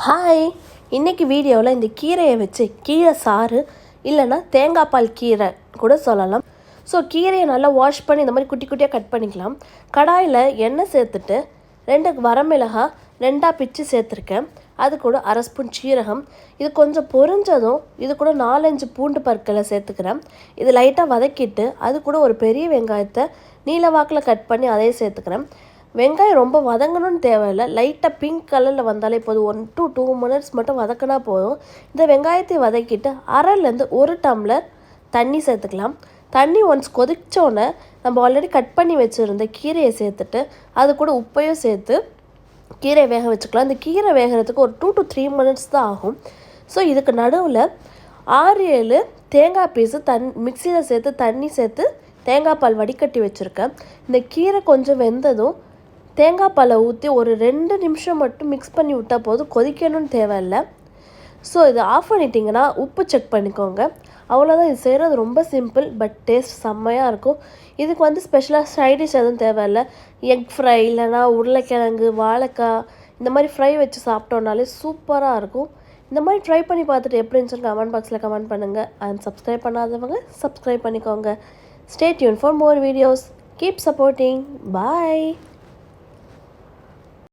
Hi, இன்றைக்கி வீடியோவில் இந்த கீரையை வச்சு கீரை சாறு இல்லைன்னா தேங்காய் பால் கீரை கூட சொல்லலாம். ஸோ கீரையை நல்லா வாஷ் பண்ணி இந்த மாதிரி குட்டி குட்டியாக கட் பண்ணிக்கலாம். கடாயில் எண்ணெய் சேர்த்துட்டு 2 வரமிளகாய் 2ஆக பிச்சு சேர்த்துருக்கேன். அது கூட 1/2 ஸ்பூன் சீரகம். இது கொஞ்சம் பொரிஞ்சதும் இது கூட 4-5 பூண்டு பற்களை சேர்த்துக்கிறேன். இது லைட்டாக வதக்கிட்டு அது கூட ஒரு பெரிய வெங்காயத்தை நீல வாக்கில் கட் பண்ணி அதையே சேர்த்துக்கிறேன். வெங்காயம் ரொம்ப வதங்கணும்னு தேவையில்லை, லைட்டாக பிங்க் கலரில் வந்தாலே போதும். 1 to 2 minutes மட்டும் வதக்கினா போதும். இந்த வெங்காயத்தை வதக்கிட்டு 1/2 to 1 டம்ளர் தண்ணி சேர்த்துக்கலாம். தண்ணி ஒன்ஸ் கொதிச்சோன்னே நம்ம ஆல்ரெடி கட் பண்ணி வச்சுருந்த கீரையை சேர்த்துட்டு அது கூட உப்பையும் சேர்த்து கீரையை வேக வச்சுக்கலாம். இந்த கீரை வேகிறதுக்கு ஒரு 2 to 3 minutes தான் ஆகும். ஸோ இதுக்கு நடுவில் 6-7 தேங்காய் பீஸு மிக்சியில் சேர்த்து தண்ணி சேர்த்து தேங்காய் பால் வடிகட்டி வச்சுருக்கேன். இந்த கீரை கொஞ்சம் வெந்ததும் தேங்காய் பாலை ஊற்றி ஒரு 2 நிமிஷம் மட்டும் மிக்ஸ் பண்ணி விட்டால் போதும், கொதிக்கணும்னு தேவையில்லை. ஸோ இதை ஆஃப் பண்ணிட்டிங்கன்னா உப்பு செக் பண்ணிக்கோங்க. அவ்வளோதான். இது செய்கிறது ரொம்ப சிம்பிள், பட் டேஸ்ட் செம்மையாக இருக்கும். இதுக்கு ஸ்பெஷலாக சைடிஷ் எதுவும் தேவையில்லை. எக் ஃப்ரை இல்லைனா உருளைக்கிழங்கு வாழைக்காய் இந்த மாதிரி ஃப்ரை வச்சு சாப்பிட்டோன்னாலே சூப்பராக இருக்கும். இந்த மாதிரி ட்ரை பண்ணி பார்த்துட்டு எப்படி இருந்துச்சுன்னு கமெண்ட் பாக்ஸில் கமெண்ட் பண்ணுங்கள். அண்ட் சப்ஸ்கிரைப் பண்ணாதவங்க சப்ஸ்கிரைப் பண்ணிக்கோங்க. Stay tuned for more videos. Keep supporting. Bye.